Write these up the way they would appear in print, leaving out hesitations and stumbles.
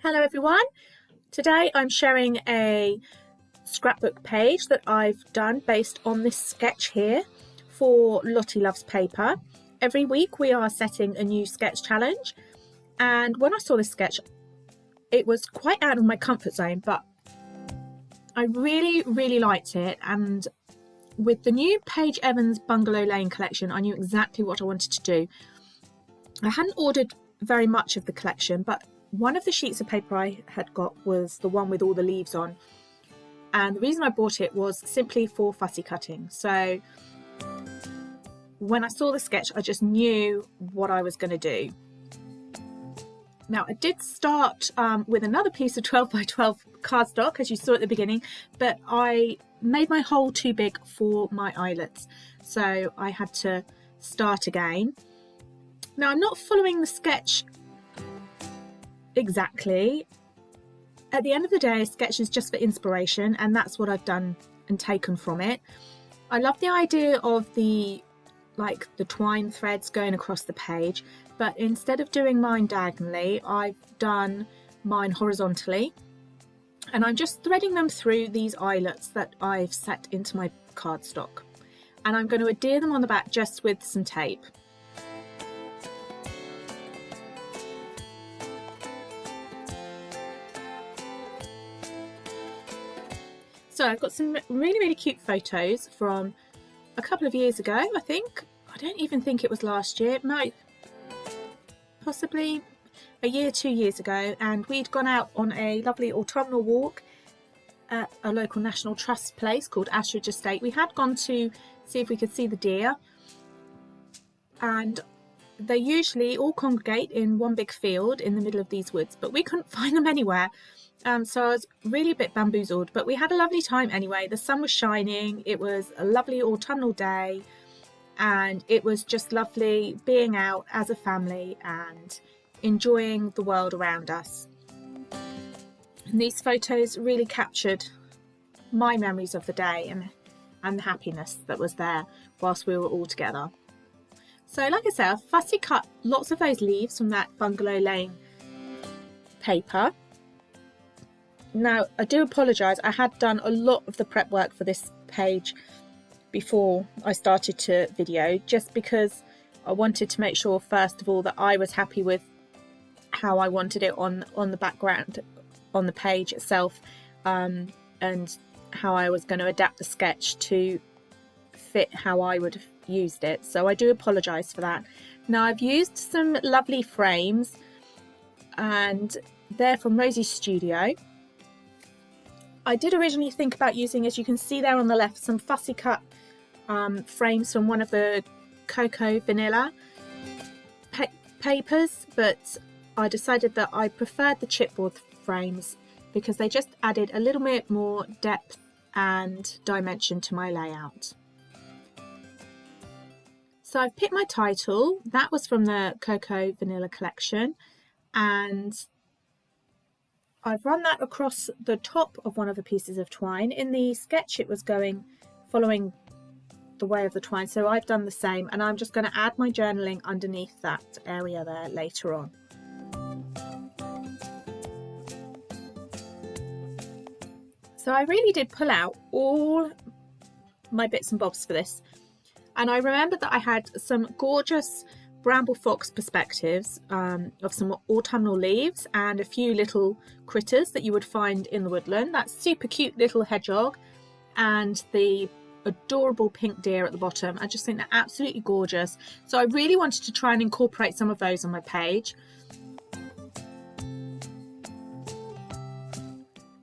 Hello everyone, today I'm sharing a scrapbook page that I've done based on this sketch here for Lottie Loves Paper. Every week we are setting a new sketch challenge, and when I saw this sketch it was quite out of my comfort zone, but I really liked it, and with the new Paige Evans Bungalow Lane collection I knew exactly what I wanted to do. I hadn't ordered very much of the collection, but one of the sheets of paper I had got was the one with all the leaves on, and the reason I bought it was simply for fussy cutting. So when I saw the sketch I just knew what I was going to do. Now I did start with another piece of 12 by 12 cardstock, as you saw at the beginning, but I made my hole too big for my eyelets, so I had to start again. Now I'm not following the sketch exactly. At the end of the day, a sketch is just for inspiration, and that's what I've done and taken from it. I love the idea of the twine threads going across the page, but instead of doing mine diagonally I've done mine horizontally, and I'm just threading them through these eyelets that I've set into my cardstock, and I'm going to adhere them on the back just with some tape. So I've got some really cute photos from a couple of years ago, I think. I don't even think it was last year. It might possibly a year, 2 years ago, and we'd gone out on a lovely autumnal walk at a local National Trust place called Ashridge Estate. We had gone to see if we could see the deer, and they usually all congregate in one big field in the middle of these woods, but we couldn't find them anywhere. So I was really a bit bamboozled, but we had a lovely time anyway. The sun was shining, it was a lovely autumnal day, and it was just lovely being out as a family and enjoying the world around us. And these photos really captured my memories of the day and the happiness that was there whilst we were all together. So like I said, I've fussy cut lots of those leaves from that Bungalow Lane paper. Now I do apologise, I had done a lot of the prep work for this page before I started to video, just because I wanted to make sure first of all that I was happy with how I wanted it on the background on the page itself, and how I was going to adapt the sketch to fit how I would have used it. So I do apologise for that. Now I've used some lovely frames, and they're from Rosies Studio. I did originally think about using, as you can see there on the left, some fussy cut frames from one of the Cocoavanilla papers, but I decided that I preferred the chipboard frames because they just added a little bit more depth and dimension to my layout. So I've picked my title, that was from the Cocoavanilla collection, and I've run that across the top of one of the pieces of twine. In the sketch it was following the way of the twine, so I've done the same, and I'm just going to add my journaling underneath that area there later on. So I really did pull out all my bits and bobs for this, and I remembered that I had some gorgeous bramble fox perspectives of some autumnal leaves and a few little critters that you would find in the woodland. That super cute little hedgehog and the adorable pink deer at the bottom. I just think they're absolutely gorgeous, so I really wanted to try and incorporate some of those on my page.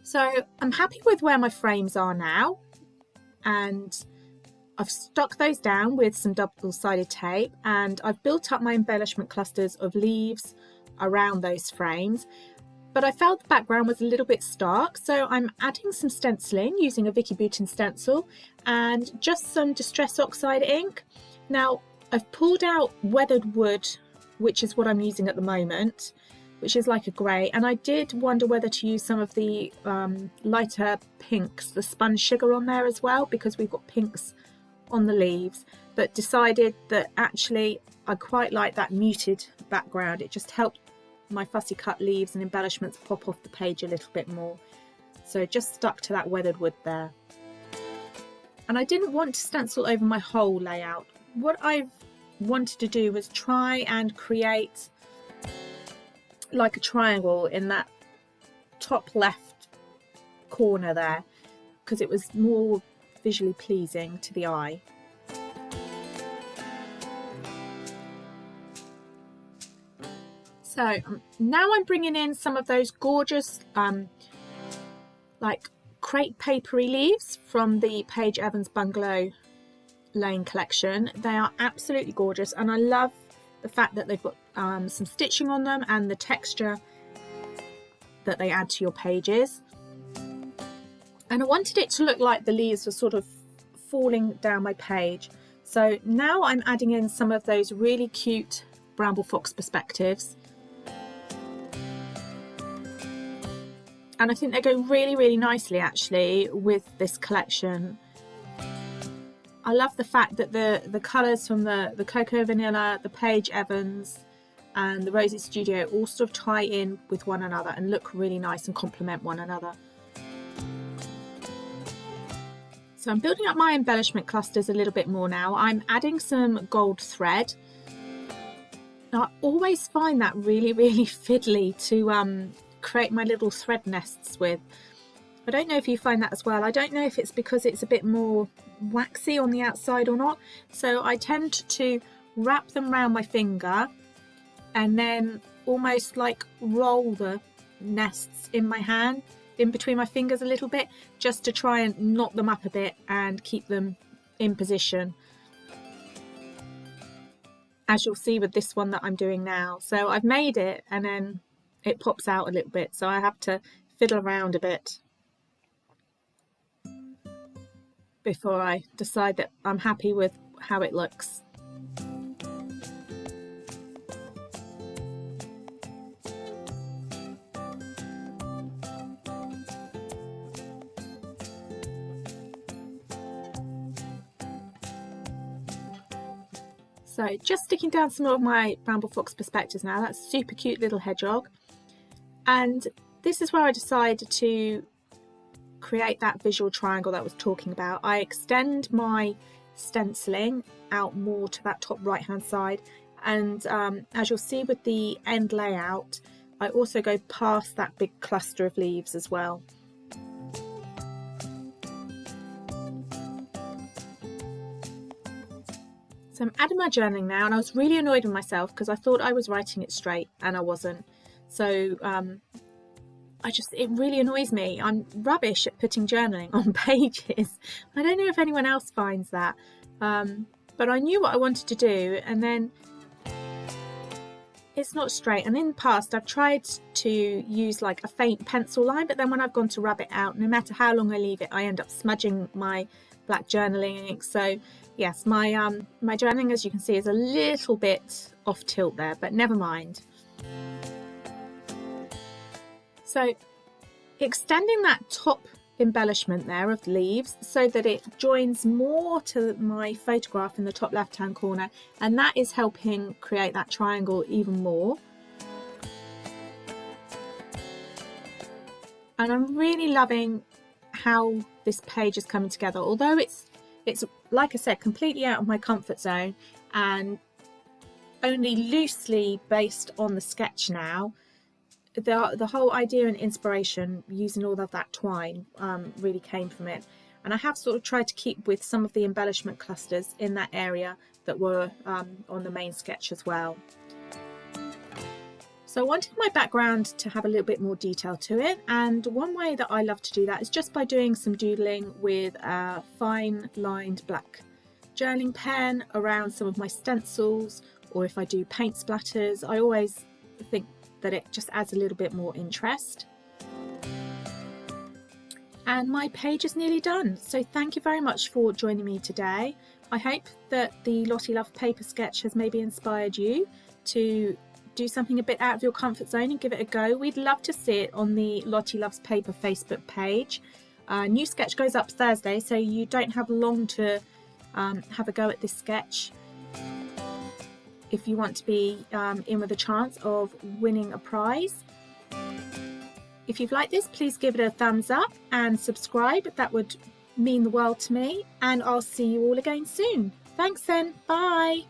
So I'm happy with where my frames are now, and I've stuck those down with some double-sided tape, and I've built up my embellishment clusters of leaves around those frames, but I felt the background was a little bit stark, so I'm adding some stenciling using a Vicky Boutin stencil and just some Distress Oxide ink. Now I've pulled out weathered wood, which is what I'm using at the moment, which is like a grey, and I did wonder whether to use some of the lighter pinks, the spun sugar on there as well, because we've got pinks on the leaves, but decided that actually I quite like that muted background. It just helped my fussy cut leaves and embellishments pop off the page a little bit more. So just stuck to that weathered wood there. And I didn't want to stencil over my whole layout. What I wanted to do was try and create like a triangle in that top left corner there, because it was more visually pleasing to the eye. So now I'm bringing in some of those gorgeous like crepe papery leaves from the Paige Evans Bungalow Lane collection. They are absolutely gorgeous, and I love the fact that they've got some stitching on them and the texture that they add to your pages. And I wanted it to look like the leaves were sort of falling down my page. So now I'm adding in some of those really cute Bramble Fox perspectives. And I think they go really, really nicely actually with this collection. I love the fact that the colours from the Cocoavanilla, the Paige Evans and the Rosies Studio all sort of tie in with one another and look really nice and complement one another. So I'm building up my embellishment clusters a little bit more now. I'm adding some gold thread. Now I always find that really, really fiddly to create my little thread nests with. I don't know if you find that as well. I don't know if it's because it's a bit more waxy on the outside or not. So I tend to wrap them around my finger and then almost like roll the nests in my hand, in between my fingers a little bit, just to try and knot them up a bit and keep them in position, as you'll see with this one that I'm doing now. So I've made it and then it pops out a little bit, so I have to fiddle around a bit before I decide that I'm happy with how it looks. So just sticking down some of my Bramble Fox perspectives now. That's a super cute little hedgehog. And this is where I decided to create that visual triangle that I was talking about. I extend my stenciling out more to that top right hand side, and as you'll see with the end layout, I also go past that big cluster of leaves as well. So I'm adding my journaling now, and I was really annoyed with myself because I thought I was writing it straight and I wasn't. So it really annoys me. I'm rubbish at putting journaling on pages. I don't know if anyone else finds that, but I knew what I wanted to do, and then it's not straight. And in the past I've tried to use like a faint pencil line, but then when I've gone to rub it out, no matter how long I leave it, I end up smudging my black journaling ink. So yes, my journaling, as you can see, is a little bit off tilt there, but never mind. So extending that top embellishment there of leaves so that it joins more to my photograph in the top left hand corner, and that is helping create that triangle even more. And I'm really loving how this page is coming together, although it's like I said, completely out of my comfort zone and only loosely based on the sketch now. The whole idea and inspiration using all of that twine really came from it, and I have sort of tried to keep with some of the embellishment clusters in that area that were on the main sketch as well. So I wanted my background to have a little bit more detail to it, and one way that I love to do that is just by doing some doodling with a fine lined black journaling pen around some of my stencils, or if I do paint splatters, I always think that it just adds a little bit more interest. And my page is nearly done, so thank you very much for joining me today. I hope that the Lottie Love paper sketch has maybe inspired you to do something a bit out of your comfort zone and give it a go. We'd love to see it on the Lottie Loves Paper Facebook page. New sketch goes up Thursday, so you don't have long to have a go at this sketch. if you want to be in with a chance of winning a prize. If you've liked this, please give it a thumbs up and subscribe. That would mean the world to me, and I'll see you all again soon. Thanks then, bye.